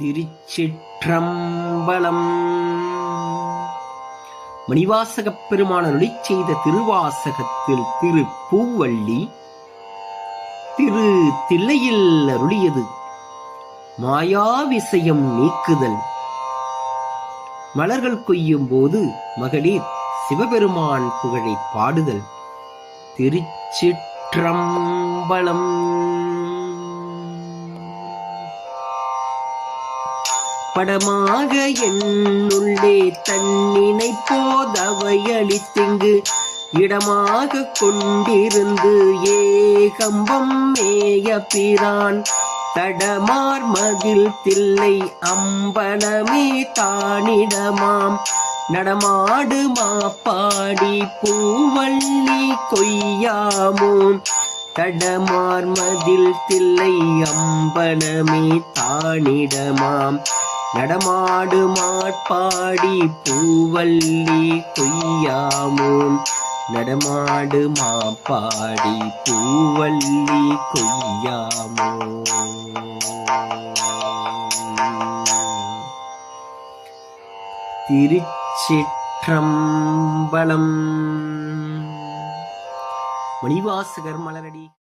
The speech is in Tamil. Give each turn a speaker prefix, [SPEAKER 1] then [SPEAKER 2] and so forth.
[SPEAKER 1] திருச்சிற்றம்பலம். மணிவாசகப் பெருமான் அருளிச் செய்த திருவாசகத்தில் திரு பூவள்ளி திரு தில்லையில் அருளியது மாயா விஷயம் நீக்குதல். மலர்கள் கொய்யும் போது மகளிர் சிவபெருமான் புகழை பாடுதல். திருச்சிற்றம்பலம். படமாக என்னுள்ளே தன்னினை போதவையளித்திங்கு இடமாக கொண்டிருந்து ஏகம்பம் மேய பிரான் தடமார் மதில் தில்லை அம்பலமே தானிடமாம் நடமாடு மாப்பாடி பூவள்ளி கொய்யாமோ தடமார் மதில் தில்லை அம்பலமே தானிடமாம் நடமாடு மாப்பாடி பூவள்ளி கொய்யாமோ நடமாடு மாப்பாடி பூவள்ளி கொய்யாமோ. திருச்சிற்றம்பலம். மணிவாசகர் மலரடி.